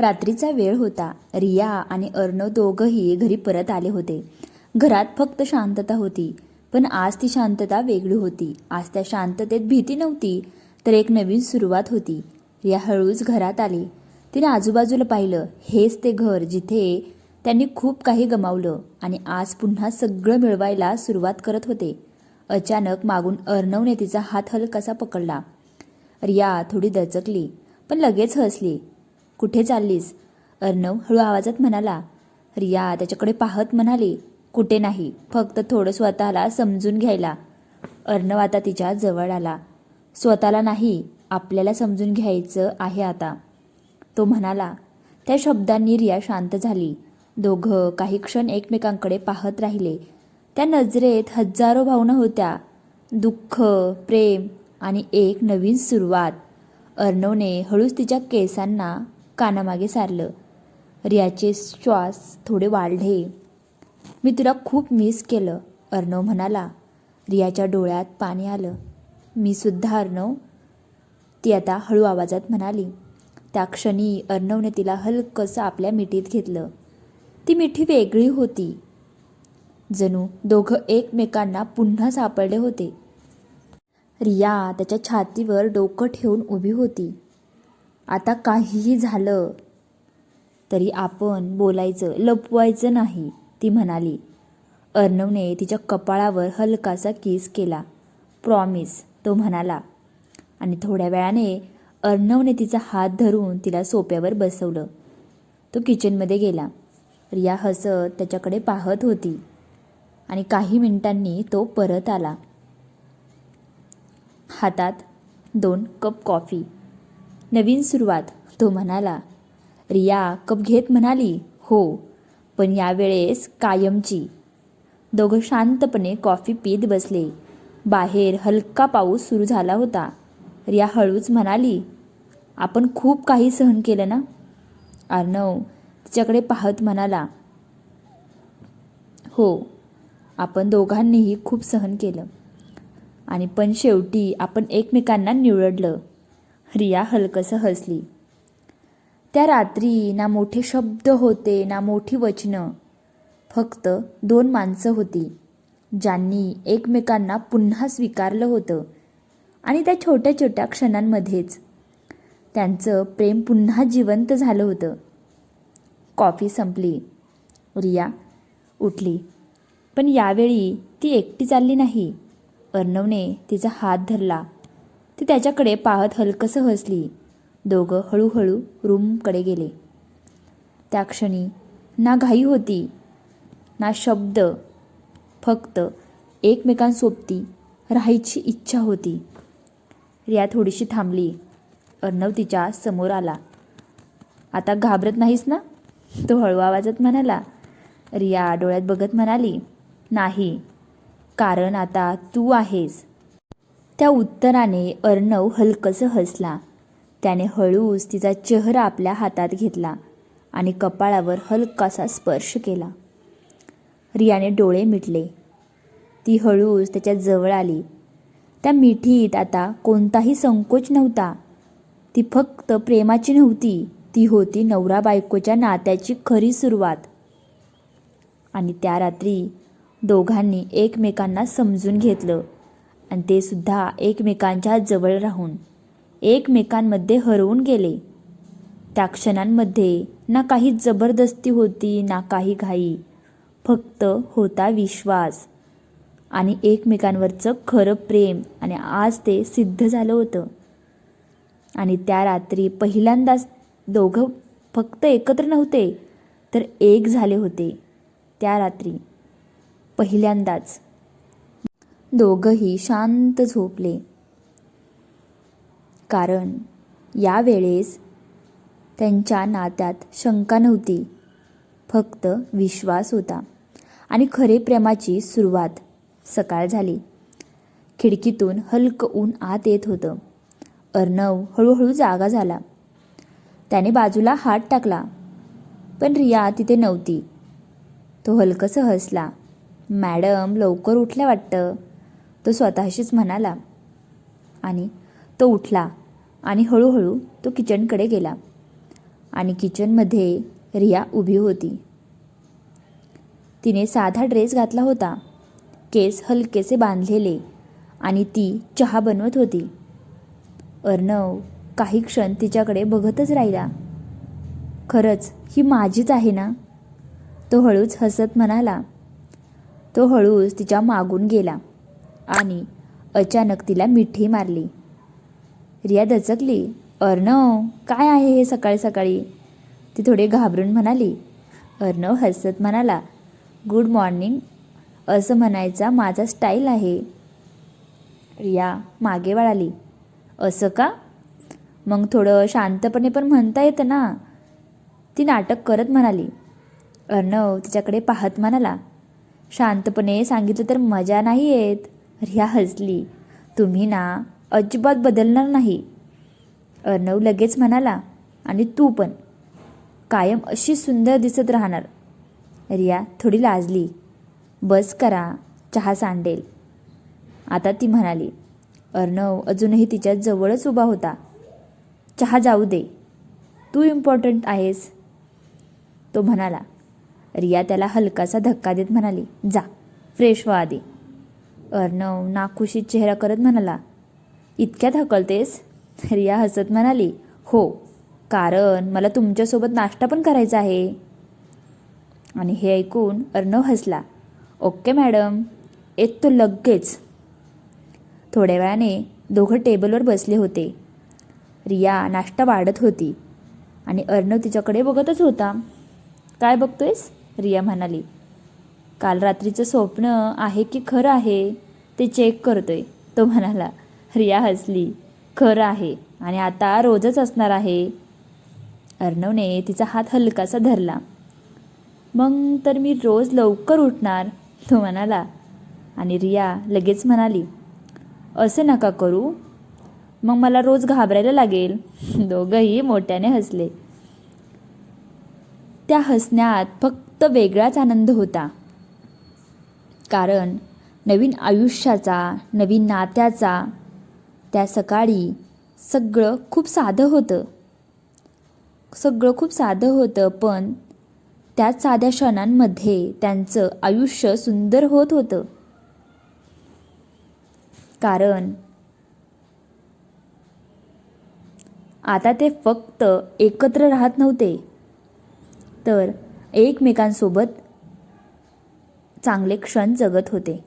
रात्रीचा वेळ होता. रिया आणि अर्णव दोघंही घरी परत आले होते. घरात फक्त शांतता होती, पण आज ती शांतता वेगळी होती. आज त्या शांततेत भीती नव्हती, तर एक नवीन सुरुवात होती. रिया हळूच घरात आली. तिने आजूबाजूला पाहिलं. हेच ते घर जिथे त्यांनी खूप काही गमावलं आणि आज पुन्हा सगळं मिळवायला सुरुवात करत होते. अचानक मागून अर्णवने तिचा हात हलकासा पकडला. रिया थोडी दचकली, पण लगेच हसली. कुठे चाललीस? अर्णव हळू आवाजात म्हणाला. रिया त्याच्याकडे पाहत म्हणाली, कुठे नाही, फक्त थोडं स्वतःला समजून घ्यायला. अर्णव आता तिच्या जवळ आला. स्वतःला नाही, आपल्याला समजून घ्यायचं आहे आता, तो म्हणाला. त्या शब्दांनी रिया शांत झाली. दोघं काही क्षण एकमेकांकडे पाहत राहिले. त्या नजरेत हजारो भावना होत्या. दुःख, प्रेम आणि एक नवीन सुरुवात. अर्णवने हळूच तिच्या केसांना कानामागे सारलं. रियाचे श्वास थोडे वाढले. मी तुला खूप मिस केलं, अर्णव म्हणाला. रियाच्या डोळ्यात पाणी आलं. मी सुद्धा अर्णव, ती आता हळू आवाजात म्हणाली. त्या क्षणी अर्णवने तिला हलकंसं आपल्या मिठीत घेतलं. ती मिठी वेगळी होती. जणू दोघं एकमेकांना पुन्हा सापडले होते. रिया त्याच्या छातीवर डोकं ठेवून उभी होती. आता काहीही झालं तरी आपण बोलायचं, लपवायचं नाही, ती म्हणाली. अर्णवने तिच्या कपाळावर हलकासा किस केला. प्रॉमिस, तो म्हणाला. आणि थोड्या वेळाने अर्णवने तिचा हात धरून तिला सोफ्यावर बसवलं. तो किचनमध्ये गेला. रिया हसत त्याच्याकडे पाहत होती आणि काही मिनिटांनी तो परत आला. हातात 2 कप कॉफी. नवीन सुरुवात, तो म्हणाला. रिया कप घेत म्हणाली, हो, पण यावेळेस कायमची. दोघं शांतपणे कॉफी पीत बसले. बाहेर हलका पाऊस सुरू झाला होता. रिया हळूच म्हणाली, आपण खूप काही सहन केलं ना? अर्णव तिच्याकडे पाहत म्हणाला, हो, आपण दोघांनीही खूप सहन केलं. आणि पण शेवटी आपण एकमेकांना निवडलं. रिया हलकसं हसली. त्या रात्री ना मोठे शब्द होते, ना मोठी वचनं. फक्त 2 माणसं होती, ज्यांनी एकमेकांना पुन्हा स्वीकारलं होतं. आणि त्या छोट्या छोट्या क्षणांमध्येच त्यांचं प्रेम पुन्हा जिवंत झालं होतं. कॉफी संपली. रिया उठली, पण यावेळी ती एकटी चालली नाही. अर्णवने तिचा हात धरला. ती त्याच्याकडे पाहत हलकसं हसली. दोघं हळूहळू रूमकडे गेले. त्या क्षणी ना घाई होती, ना शब्द, फक्त एकमेकांसोबती राहायची इच्छा होती. रिया थोडीशी थांबली. अर्णव तिच्या समोर आला. आता घाबरत नाहीस ना, तो हळू आवाजात म्हणाला. रिया डोळ्यात बघत म्हणाली, नाही, कारण आता तू आहेस. त्या उत्तराने अर्णव हलकसं हसला. त्याने हळूच तिचा चेहरा आपल्या हातात घेतला आणि कपाळावर हलकासा स्पर्श केला. रियाने डोळे मिटले. ती हळूच त्याच्या जवळ आली. त्या मिठीत आता कोणताही संकोच नव्हता. ती फक्त प्रेमाची नव्हती, ती होती नवरा बायकोच्या नात्याची खरी सुरुवात. आणि त्या रात्री दोघांनी एकमेकांना समजून घेतलं, आणि ते सुद्धा एकमेकांच्या जवळ राहून, एकमेकांमध्ये हरवून गेले. त्या क्षणांमध्ये ना काही जबरदस्ती होती, ना काही घाई, फक्त होता विश्वास आणि एकमेकांवरचं खरं प्रेम. आणि आज ते सिद्ध झालं होतं. आणि त्या रात्री पहिल्यांदाच दोघं फक्त एकत्र नव्हते, तर एक झाले होते. त्या रात्री पहिल्यांदाच दोघंही शांत झोपले, कारण यावेळेस त्यांच्या नात्यात शंका नव्हती, फक्त विश्वास होता आणि खरे प्रेमाची सुरुवात. सकाळ झाली. खिडकीतून हलकं ऊन आत येत होतं. अर्णव हळूहळू जागा झाला. त्याने बाजूला हात टाकला, पण रिया तिथे नव्हती. तो हलकसं हसला. मॅडम लवकर उठल्या वाटतं, तो स्वतःशीच म्हणाला. आणि तो उठला आणि हळूहळू तो किचनकडे गेला. आणि किचनमध्ये रिया उभी होती. तिने साधा ड्रेस घातला होता, केस हलकेसे बांधलेले, आणि ती चहा बनवत होती. अर्णव काही क्षण तिच्याकडे बघतच राहिला. खरंच ही माझीच आहे ना? तो हळूच हसत म्हणाला. तो हळूच तिच्या मागून गेला आणि अचानक तिला मिठी मारली. रिया दचकली. अर्णव, काय आहे हे सकाळी सकाळी? ती थोडी घाबरून म्हणाली. अर्णव हसत म्हणाला, गुड मॉर्निंग असं म्हणायचा माझा स्टाईल आहे. रिया मागे वळाली. असं का? मग थोडं शांतपणे पण म्हणता येतं ना? ती नाटक करत म्हणाली. अर्णव तिच्याकडे पाहत म्हणाला, शांतपणे सांगितलं तर मजा नाही येत. रिया हसली. तुम्ही ना अजिबात बदलणार नाही. अर्णव लगेच म्हणाला, आणि तू पण कायम अशी सुंदर दिसत राहणार. रिया थोडी लाजली. बस करा, चहा सांडेल, आता ती म्हणाली. अर्णव अजूनही तिच्या जवळच उभा होता. चहा जाऊ दे, तू इम्पॉर्टंट आहेस, तो म्हणाला. रिया त्याला हलकासा धक्का देत म्हणाली, जा फ्रेश व्हा आधी. अर्णव नाखुशीत चेहरा करत म्हणाला, इतक्यात हकलतेस? रिया हसत म्हणाली, हो, कारण मला तुमच्यासोबत नाश्ता पण करायचा आहे. आणि हे ऐकून अर्णव हसला. ओके मॅडम, येतो लगेच. थोड्या वेळाने दोघं टेबलवर बसले होते. रिया नाश्ता वाढत होती आणि अर्णव तिच्याकडे बघतच होता. काय बघतोयस? रिया म्हणाली. काल रात्रीचं स्वप्न आहे की खरं आहे ते चेक करतोय, तो म्हणाला. रिया हसली. खरं आहे आणि आता रोजच असणार आहे. अर्णवने तिचा हात हलकासा धरला. मग तर मी रोज लवकर उठणार, तो म्हणाला. आणि रिया लगेच म्हणाली, असं नका करू, मग मला रोज घाबरायला लागेल. दोघंही मोठ्याने हसले. त्या हसण्यात फक्त वेगळाच आनंद होता, कारण नवीन आयुष्याचा, नवीन नात्याचा. त्या सकाळी सगळं खूप साधं होतं, पण त्याच साध्या क्षणांमध्ये त्यांचं आयुष्य सुंदर होत होतं. कारण आता ते फक्त एकत्र राहत नव्हते, तर एकमेकांसोबत चांगले क्षण जगत होते.